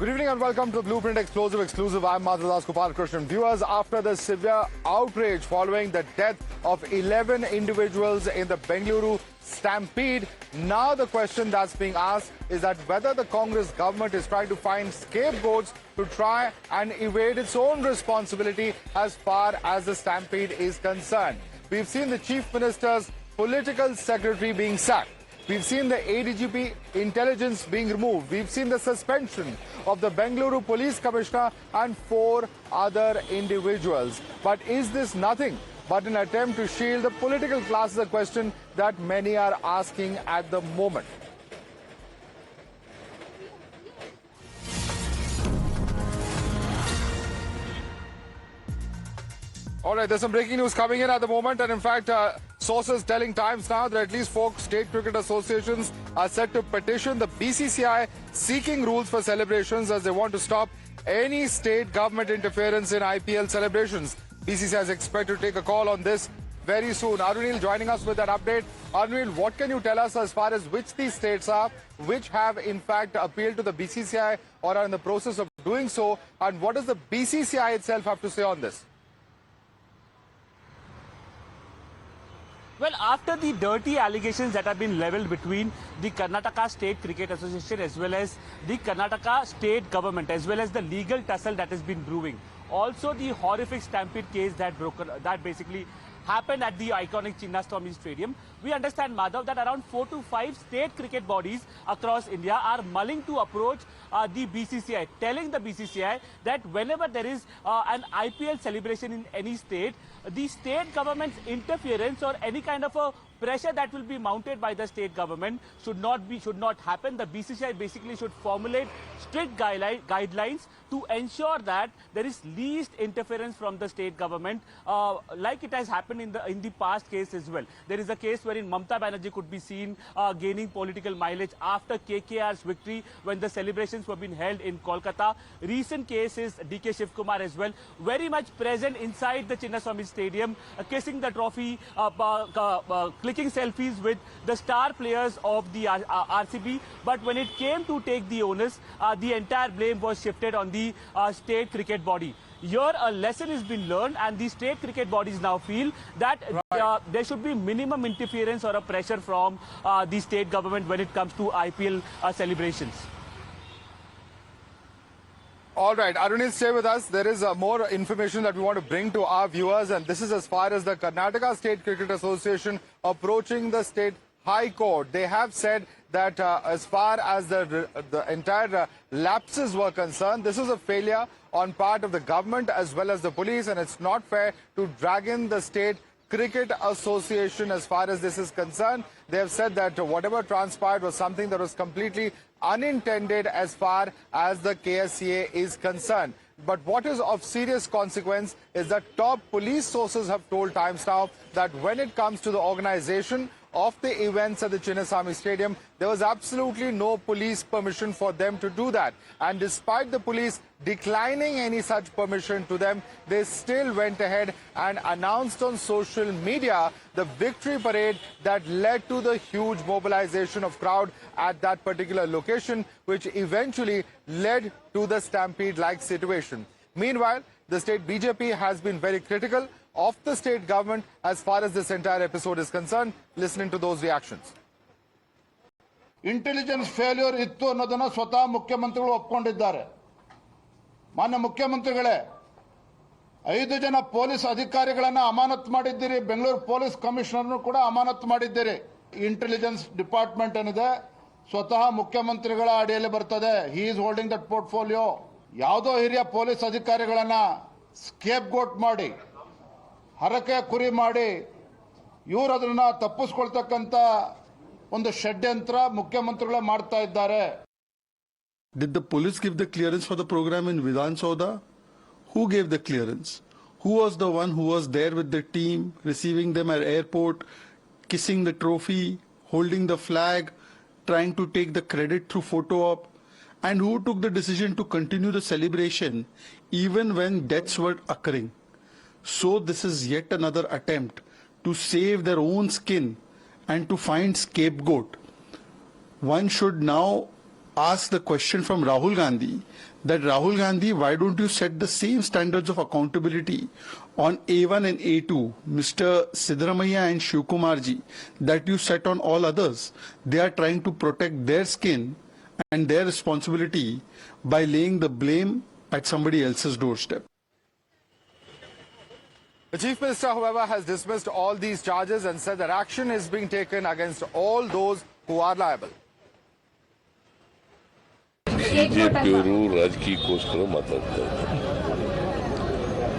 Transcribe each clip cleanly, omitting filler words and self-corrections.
Good evening and welcome to Blueprint Explosive Exclusive. I'm Madhavdas G. Viewers, after the severe outrage following the death of 11 individuals in the Bengaluru Stampede, now the question that's being asked is that whether the Congress government is trying to find scapegoats to try and evade its own responsibility as far as the Stampede is concerned. We've seen the Chief Minister's political secretary being sacked. We've seen the ADGP intelligence being removed. We've seen the suspension of the Bengaluru Police Commissioner and 4 other individuals. But is this nothing but an attempt to shield the political class? Is a question that many are asking at the moment. All right, there's some breaking news coming in at the moment, and in fact, sources telling Times now that at least 4 state cricket associations are set to petition the BCCI seeking rules for celebrations as they want to stop any state government interference in IPL celebrations. BCCI is expected to take a call on this very soon. Arunil joining us with an update. Arunil, what can you tell us as far as which these states are, which have in fact appealed to the BCCI or are in the process of doing so, and what does the BCCI itself have to say on this? Well, after the dirty allegations that have been levelled between the Karnataka State Cricket Association as well as the Karnataka State Government, as well as the legal tussle that has been brewing, also the horrific Stampede case that basically happened at the iconic Chinnaswamy Stadium, we understand, Madhav, that around 4 to 5 state cricket bodies across India are mulling to approach the BCCI, telling the BCCI that whenever there is an IPL celebration in any state, the state government's interference or any kind of a pressure that will be mounted by the state government should not happen. The BCCI basically should formulate strict guidelines to ensure that there is least interference from the state government, like it has happened in the past case as well. There is a case wherein Mamata Banerjee could be seen gaining political mileage after KKR's victory when the celebrations were being held in Kolkata. Recent case is DK Shivkumar as well, very much present inside the Chinnaswamy Stadium, kissing the trophy, clicking selfies with the star players of the RCB. But when it came to take the onus, the entire blame was shifted on the state cricket body. Here a lesson has been learned, and the state cricket bodies now feel that there should be minimum interference or a pressure from the state government when it comes to IPL celebrations. All right, Arunil, stay with us. There is more information that we want to bring to our viewers, and this is as far as the Karnataka State Cricket Association approaching the state High Court. They have said that as far as the entire lapses were concerned, this is a failure on part of the government as well as the police, and it's not fair to drag in the State Cricket Association as far as this is concerned. They have said that whatever transpired was something that was completely unintended as far as the KSCA is concerned. But what is of serious consequence is that top police sources have told Times Now that when it comes to the organization of the events at the Chinnaswamy Stadium, there was absolutely no police permission for them to do that. And despite the police declining any such permission to them, they still went ahead and announced on social media the victory parade that led to the huge mobilization of crowd at that particular location, which eventually led to the stampede-like situation. Meanwhile, the state BJP has been very critical of the state government as far as this entire episode is concerned. Listening to those reactions. Intelligence failure ಇತ್ತು ಅನ್ನೋದನ್ನ ಸ್ವತಃ ಮುಖ್ಯಮಂತ್ರಿಗಳು ಒಪ್ಪಿಕೊಂಡಿದ್ದಾರೆ. ಮಾನ್ಯ ಮುಖ್ಯಮಂತ್ರಿಗಳೇ, 5 ಜನ police ಅಧಿಕಾರಿಗಳನ್ನ ಅಮಾನತು ಮಾಡಿದ್ದೀರಿ, ಬೆಂಗಳೂರು ಪೊಲೀಸ್ ಕಮಿಷನರ್ನು ಕೂಡ ಅಮಾನತು ಮಾಡಿದ್ದೀರಿ. ಇಂಟೆಲಿಜೆನ್ಸ್ ಡಿಪಾರ್ಟ್ಮೆಂಟ್ ಏನಿದೆ ಸ್ವತಃ ಮುಖ್ಯಮಂತ್ರಿಗಳ ಅಡಿಯಲ್ಲಿ ಬರ್ತದೆ. He is holding that portfolio. ಯಾವುದೋ ಹಿರಿಯ ಪೊಲೀಸ್ ಅಧಿಕಾರಿಗಳನ್ನ ಸ್ಕೇಪ್ ಗೋಟ್ ಮಾಡಿ, ಹರಕೆ ಕುರಿ ಮಾಡಿ, ಇವರು ಅದನ್ನ ತಪ್ಪಿಸ್ಕೊಳ್ತಕ್ಕಂತ ಒಂದು ಷಡ್ಯಂತ್ರ ಮುಖ್ಯಮಂತ್ರಿಗಳೇ ಮಾಡ್ತಾ ಇದ್ದಾರೆ. Did the police give the clearance for the program in Vidhan Sauda? Who gave the clearance? Who was the one who was there with the team, receiving them at airport, kissing the trophy, holding the flag, trying to take the credit through photo op? And who took the decision to continue the celebration even when deaths were occurring? So this is yet another attempt to save their own skin and to find scapegoat. One should now ask the question from Rahul Gandhi that Rahul Gandhi, why don't you set the same standards of accountability on A1 and A2, Mr. Siddaramaiah and Shivkumarji, that you set on all others? They are trying to protect their skin and their responsibility by laying the blame at somebody else's doorstep. The Chief Minister, however, has dismissed all these charges and said that action is being taken against all those who are liable. ಬಿಜೆಪಿಯವರು ರಾಜಕೀಯಕ್ಕೋಸ್ಕರ ಮಾತಾಡ್ತಾರೆ.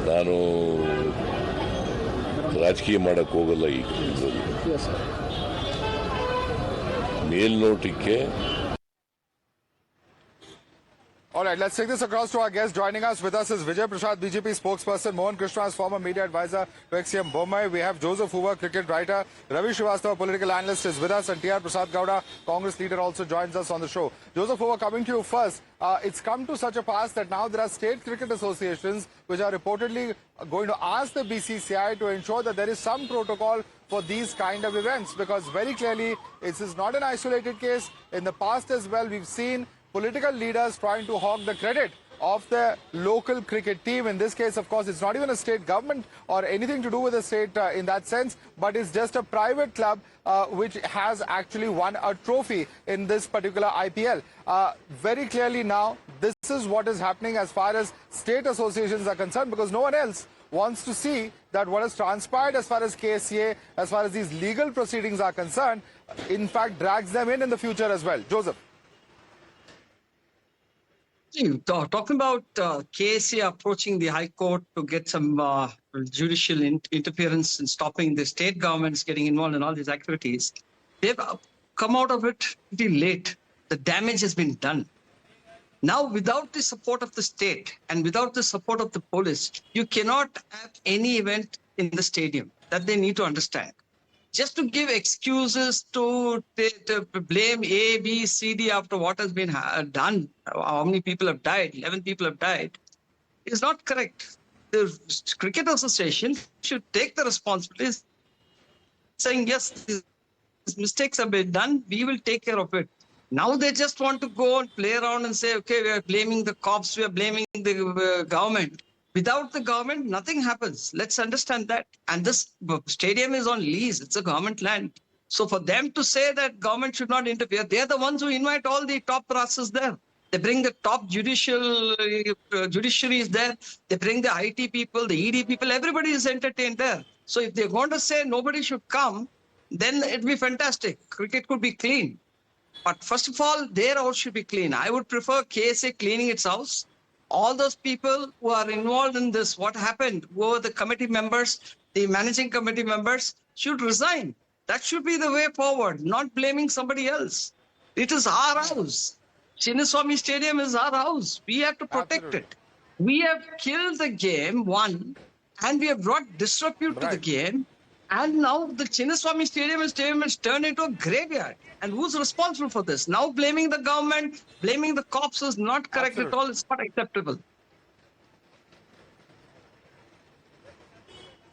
ನಾನು ರಾಜಕೀಯ ಮಾಡಕ್ಕೆ ಹೋಗಲ್ಲ ಈಗ ಮೇಲ್ನೋಟಕ್ಕೆ. All right, let's take this across to our guest. Joining us with us is Vijay Prashad, BJP spokesperson, Mohan Krishna's former media advisor to XCM Bommai. We have Joseph Hoover, cricket writer, Ravi Srivastava, political analyst, is with us, and T.R. Prasad Gowda, Congress leader, also joins us on the show. Joseph Hoover, coming to you first. It's come to such a pass that now there are state cricket associations which are reportedly going to ask the BCCI to ensure that there is some protocol for these kind of events, because very clearly this is not an isolated case. In the past as well, we've seen political leaders trying to hog the credit of the local cricket team. In this case, of course, it's not even a state government or anything to do with the state in that sense, but it's just a private club which has actually won a trophy in this particular IPL. Very clearly now, this is what is happening as far as state associations are concerned, because no one else wants to see that what has transpired as far as KSA, as far as these legal proceedings are concerned, in fact drags them in the future as well. Joseph. Talking about KSA approaching the High Court to get some judicial interference in stopping the state governments getting involved in all these activities, they've come out of it pretty late. The damage has been done. Now, without the support of the state and without the support of the police, you cannot have any event in the stadium. That they need to understand. Just to give excuses to blame A, B, C, D after what has been done, how many people have died, 11 people have died, is not correct. The Cricket Association should take the responsibility, saying, yes, these mistakes have been done, we will take care of it. Now they just want to go and play around and say, okay, we are blaming the cops, we are blaming the government. Without the government, nothing happens. Let's understand that. And this stadium is on lease. It's a government land. So for them to say that government should not interfere, they're the ones who invite all the top brasses there. They bring the top judiciaries there. They bring the IT people, the ED people. Everybody is entertained there. So if they're going to say nobody should come, then it'd be fantastic. Cricket could be clean. But first of all, their house should be clean. I would prefer KSA cleaning its house. All those people who are involved in this, what happened, who are the committee members, the managing committee members, should resign. That should be the way forward, not blaming somebody else. It is our house. Chinnaswamy Stadium is our house. We have to protect it. We have killed the game, one, and we have brought disrepute to the game. And now the Chinnaswamy Stadium is turned into a graveyard. And who's responsible for this? Now blaming the government, blaming the cops is not correct at all. It's not acceptable.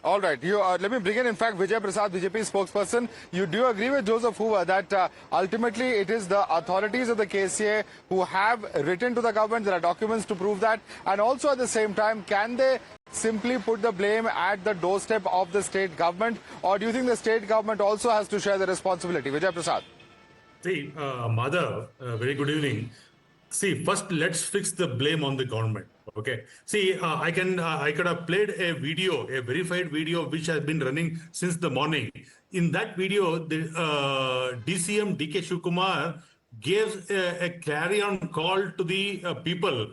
All right. Let me bring in fact, Vijay Prasad, BJP spokesperson. You do agree with Joseph Hoover that ultimately it is the authorities of the KCA who have written to the government. There are documents to prove that. And also at the same time, can they simply put the blame at the doorstep of the state government? Or do you think the state government also has to share the responsibility? Vijay Prasad. See, Madhav, very good evening. See, first let's fix the blame on the government. Okay. See, I could have played a video, a verified video, which has been running since the morning. In that video, the DCM DK Shivkumar gave a clarion call to the people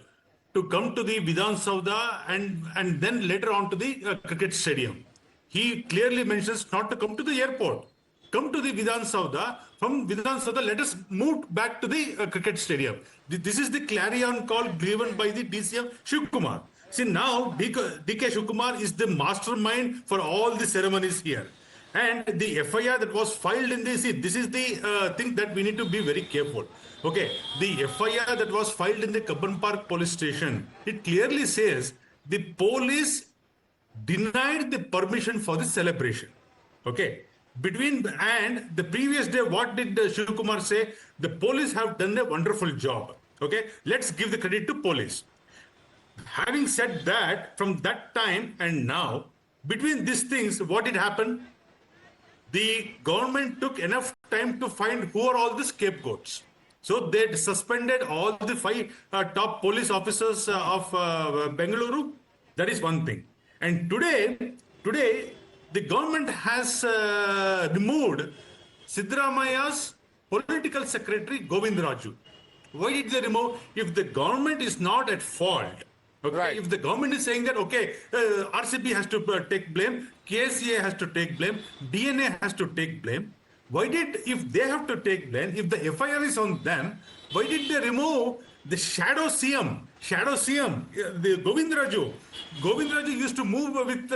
to come to the Vidhan Sauda and then later on to the cricket stadium. He clearly mentions not to come to the airport. Come to the Vidhan Sauda. From Vidhan Sauda, let us move back to the cricket stadium. This is the clarion call given by the DCM Shivkumar. See, now DK Shivkumar is the mastermind for all the ceremonies here. And the FIR that was filed in this, this is the thing that we need to be very careful. Okay, the FIR that was filed in the Kabban Park police station, it clearly says the police denied the permission for the celebration. Okay. And the previous day, what did Shiv Kumar say? The police have done a wonderful job. Okay, let's give the credit to police. Having said that, from that time and now, between these things, what did happen? The government took enough time to find who are all the scapegoats. So they suspended all the 5 top police officers of Bengaluru. That is one thing. And today, the government has removed Siddaramaya's political secretary, Govind Raju. Why did they remove? If the government is not at fault, okay, Right. if the government is saying that, okay, RCB has to take blame, KSCA has to take blame, DNA has to take blame, if they have to take blame, if the FIR is on them, why did they remove the shadow CM, the Govind Raju? Govind Raju used to move with...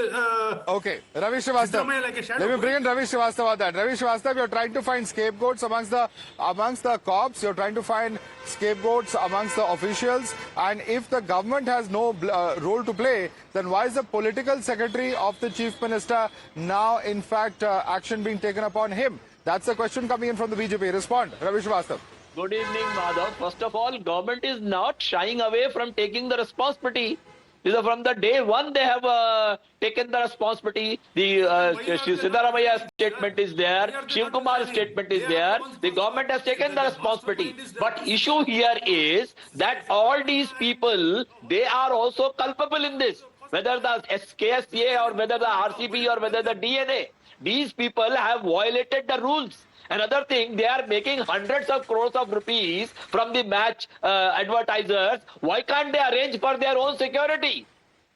Okay, Ravi Srivastava. Siddaramaiah like a shadow. Let me bring in Ravi Srivastava on that. Ravi Srivastava, you're trying to find scapegoats amongst the cops. You're trying to find scapegoats amongst the officials. And if the government has no role to play, then why is the political secretary of the chief minister now, in fact, action being taken upon him? That's the question coming in from the BJP. Respond, Ravi Srivastava. Good evening, Madhav. First of all, government is not shying away from taking the responsibility. From the day one, they have taken the responsibility. The Siddaramaiah statement is there. Shiv Kumar's statement is there. The government has taken the responsibility. But issue here is that all these people, they are also culpable in this. Whether the KSCA or whether the RCB or whether the DNA. These people have violated the rules. Another thing, they are making hundreds of crores of rupees from the match advertisers. Why can't they arrange for their own security?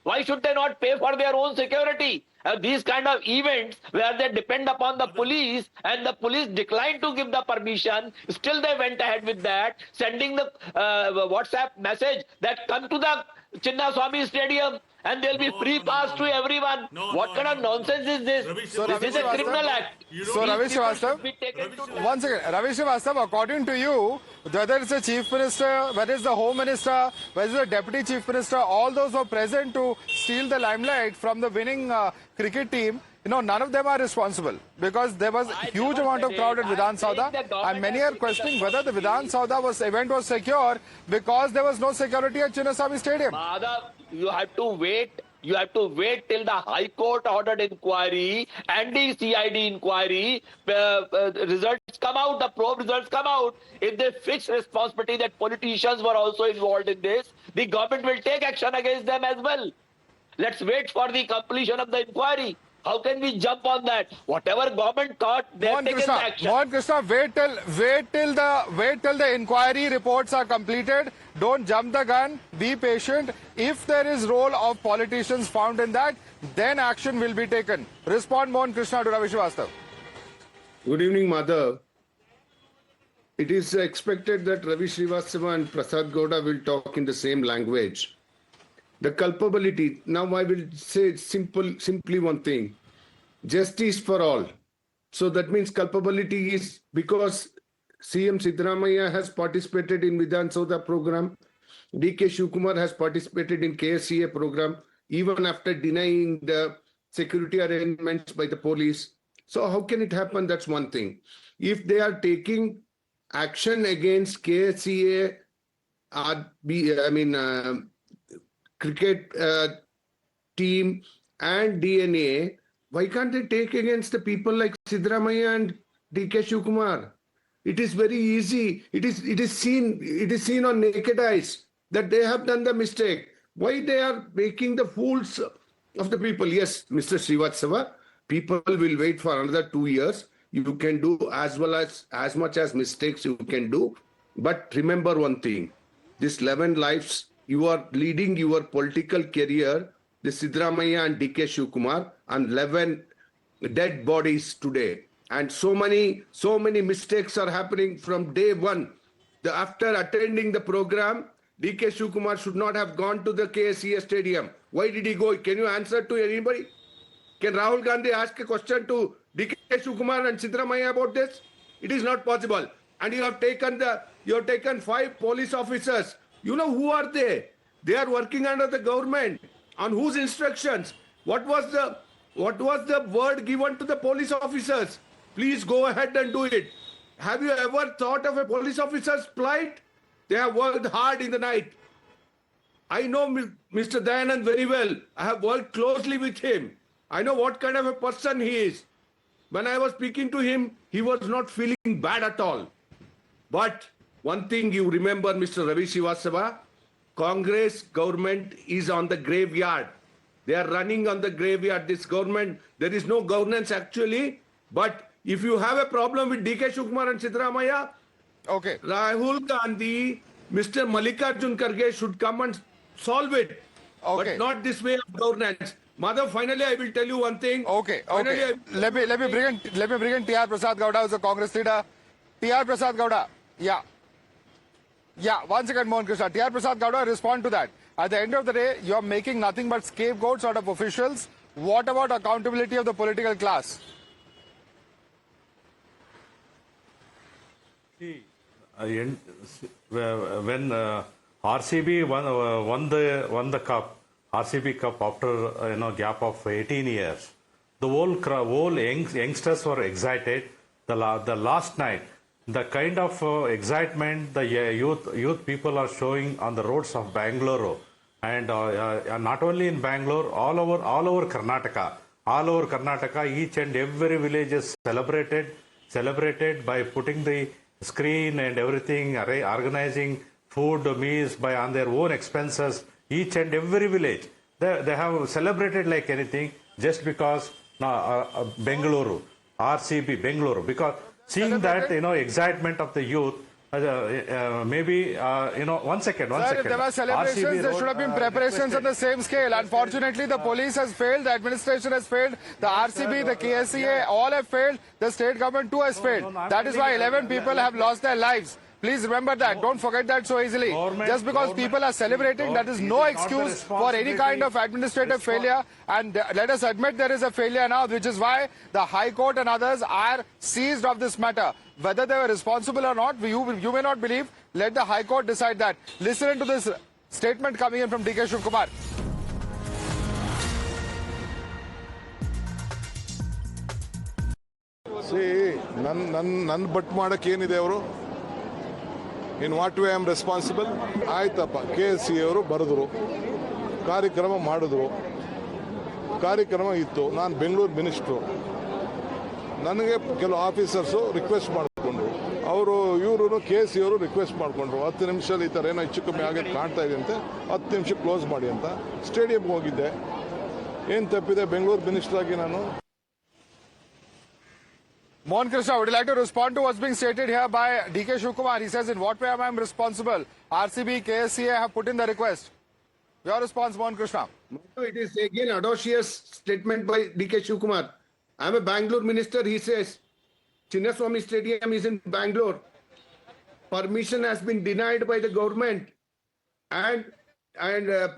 Why should they not pay for their own security? These kind of events where they depend upon the police and the police declined to give the permission, still they went ahead with that, sending the WhatsApp message that come to the Chinnaswamy Stadium and there will be free pass to everyone. What kind of nonsense is this? This is a criminal act. So, Ravi Srivastava, once again, Ravi Srivastava, according to you, whether it's the chief minister, whether it's the home minister, whether it's the deputy chief minister, all those were present to steal the limelight from the winning cricket team. None of them are responsible because there was a huge amount of crowd at Vidhan Sauda and many are questioning whether the Vidhan Sauda event was secure because there was no security at Chinnaswamy Stadium. Madhav, you have to wait. You have to wait till the High Court ordered inquiry and the CID inquiry results come out, the probe results come out. If they fix responsibility that politicians were also involved in this, the government will take action against them as well. Let's wait for the completion of the inquiry. How can we jump on that? Whatever government thought, they have taken action. Mohan Krishna, wait till the inquiry reports are completed. Don't jump the gun. Be patient. If there is role of politicians found in that, then action will be taken. Respond, Mohan Krishna, to Ravi Srivastava. Good evening, Madhav. It is expected that Ravi Srivastava and Prasad Gowda will talk in the same language. The culpability, now I will say simply one thing, justice for all. So that means culpability is because CM Siddaramaiah has participated in Vidhan Sauda program, DK Shivkumar has participated in KSCA program, even after denying the security arrangements by the police. So how can it happen? That's one thing. If they are taking action against KSCA, cricket team and DNA, why can't they take against the people like Siddaramaiah and DK Shivkumar? It is very easy. It is seen on naked eyes that they have done the mistake. Why they are making the fools of the people? Yes, Mr. Srivastava, people will wait for another 2 years. You can do as much as mistakes you can do. But remember one thing, this 11 lives, you are leading your political career, the Siddaramaiah and DK Shivkumar, and 11 dead bodies today. And so many mistakes are happening from day one. After attending the program, DK Shivkumar should not have gone to the KSCA stadium. Why did he go? Can you answer to anybody? Can Rahul Gandhi ask a question to DK Shivkumar and Siddaramaiah about this? It is not possible. And you have taken 5 police officers. You know who are they? They are working under the government. On whose instructions? What was the word given to the police officers? Please go ahead and do it. Have you ever thought of a police officer's plight? They have worked hard in the night. I know Mr. Dayanand very well. I have worked closely with him. I know what kind of a person he is. When I was speaking to him, he was not feeling bad at all. But one thing you remember, Mr. Ravi Srivastava, Congress government is on the graveyard. They are running on the graveyard. This government, there is no governance actually. But if you have a problem with DK Shivakumar and Siddaramaiah, Okay. Rahul Gandhi, Mr. Mallikarjun Kharge should come and solve it. Okay. But not this way of governance. Madhav, finally I will tell you one thing. Okay, Finally, okay. Let me bring in T.R. Prasad Gowda, who's a Congress leader. T.R. Prasad Gowda, yeah. Yeah, 1 second, Mohan Krishna. T.R. Prasad Gowda, respond to that. At the end of the day, you're making nothing but scapegoats out of officials. What about accountability of the political class? When RCB won the cup, RCB Cup after gap of 18 years, the whole youngsters were excited. The last night, the kind of excitement the youth people are showing on the roads of Bengaluru, and not only in Bangalore, all over Karnataka, each and every village is celebrated by putting the screen and everything, organizing food meals on their own expenses. Each and every village, they have celebrated like anything just because Bengaluru, RCB Bengaluru, because seeing that excitement of the youth, maybe 1 second. Sir, if there were celebrations, RCB there should have been preparations on the same scale. Unfortunately, the police has failed, the administration has failed, the RCB, the KSEA, all have failed, the state government too has failed. That is why 11 people have lost their lives. Please remember that. Don't forget that so easily. Just because people are celebrating, that is no excuse for any kind of administrative failure. And let us admit there is a failure now, which is why the High Court and others are seized of this matter. Whether they were responsible or not, you may not believe. Let the High Court decide that. Listen to this statement coming in from DK Shivakumar. See, ನನ್ನ but ಮಾಡಕ್ಕೆ ಏನಿದೆ ಅವರು in what way am responsible ಆಯ್ತಪ್ಪ KSC ಅವರು ಬರೆದ್ರು ಕಾರ್ಯಕ್ರಮ ಮಾಡಿದ್ರು ಕಾರ್ಯಕ್ರಮ ಇತ್ತು ನಾನು ಬೆಂಗಳೂರು ಮಿನಿಸ್ಟ್ರು ನನಗೆ ಕೆಲವು ಆಫೀಸರ್ಸು ರಿಕ್ವೆಸ್ಟ್ ಮಾಡಿಕೊಂಡ್ರು ಅವರು ಇವರು KSC ಅವರು ರಿಕ್ವೆಸ್ಟ್ ಮಾಡಿಕೊಂಡ್ರು 10 ನಿಮಿಷದಲ್ಲಿ ಈ ಥರ ಏನೋ ಹೆಚ್ಚು ಕಮ್ಮಿ ಆಗೋದು ಕಾಣ್ತಾ ಇದೆ ಅಂತೆ 10 ನಿಮಿಷ ಕ್ಲೋಸ್ ಮಾಡಿ ಅಂತ ಸ್ಟೇಡಿಯಂಗೆ ಹೋಗಿದ್ದೆ ಏನು ತಪ್ಪಿದೆ ಬೆಂಗಳೂರು ಮಿನಿಸ್ಟರ್ ಆಗಿ ನಾನು Mohan Krishna, would you like to respond to what's being stated here by DK Shivakumar? He says, in what way am I responsible? RCB, KSCA have put in the request. Your response, Mohan Krishna. It is again audacious statement by DK Shivakumar. I am a Bangalore minister, he says. Chinnaswamy Stadium is in Bangalore. Permission has been denied by the government. And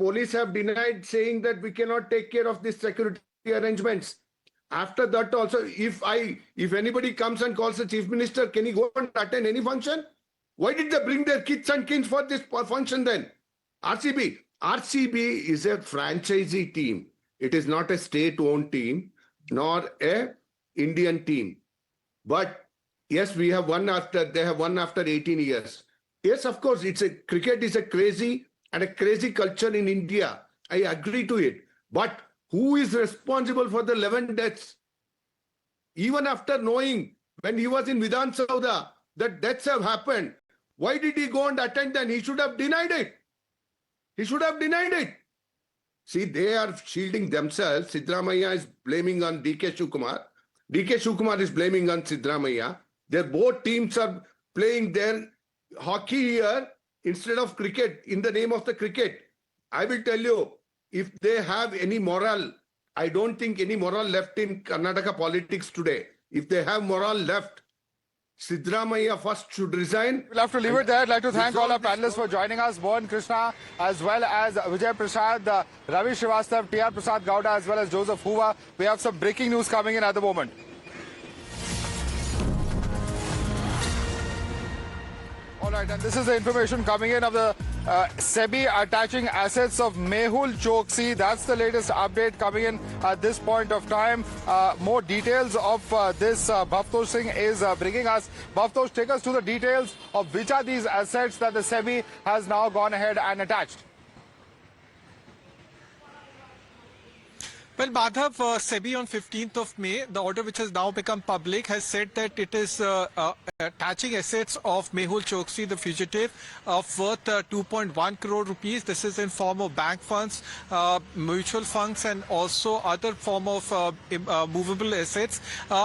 police have denied, saying that we cannot take care of these security arrangements. After that also, if anybody comes and calls the chief minister, can he go and attend any function? Why did they bring their kids and kins for this function then? RCB is a franchisee team. It is not a state-owned team, nor a Indian team. But yes, they have won after 18 years. Yes, of course, cricket is a crazy culture in India. I agree to it. But who is responsible for the 11 deaths? Even after knowing when he was in Vidhan Sauda that deaths have happened, why did he go and attend then? He should have denied it. See, they are shielding themselves. Siddaramaiah is blaming on DK Shivakumar. DK Shivakumar is blaming on Siddaramaiah. Their both teams are playing their hockey here instead of cricket in the name of the cricket. I will tell you, if they have any moral, I don't think any moral left in Karnataka politics today. If they have moral left, Siddaramaiah first should resign. We'll have to leave it there. I'd like to thank all our panelists for joining us. Mohan Krishna, as well as Vijay Prasad, Ravi Srivastava, T.R. Prasad Gowda, as well as Joseph Hoover. We have some breaking news coming in at the moment. All right, and this is the information coming in of the SEBI attaching assets of Mehul Choksi. That's the latest update coming in at this point of time. More details of this Bhavtosh Singh is bringing us. Bhavtosh, take us to the details of which are these assets that the SEBI has now gone ahead and attached. Well, Madhav, SEBI on 15th of May, the order which has now become public, has said that it is attaching assets of Mehul Choksi, the fugitive, of worth 2.1 crore rupees. This is in form of bank funds, mutual funds, and also other form of movable assets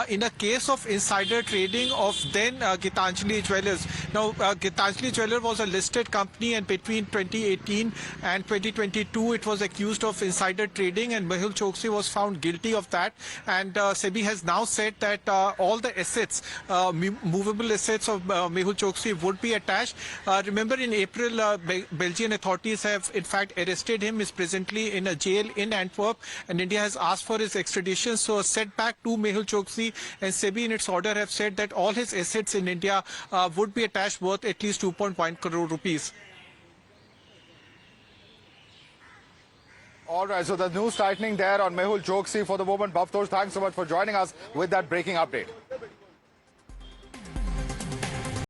in a case of insider trading of then Gitanjali Jewellers. Now, Gitanjali Jewellers was a listed company, and between 2018 and 2022, it was accused of insider trading, and Mehul Choksi was found guilty of that, and SEBI has now said that all the assets, movable assets of Mehul Choksi would be attached. Remember, in April, Belgian authorities have in fact arrested him. He is presently in a jail in Antwerp, and India has asked for his extradition. So a setback to Mehul Choksi, and SEBI in its order have said that all his assets in India would be attached worth at least 2.1 crore rupees. All right, so the news tightening there on Mehul Choksi for the moment. Bhavtosh, thanks so much for joining us with that breaking update.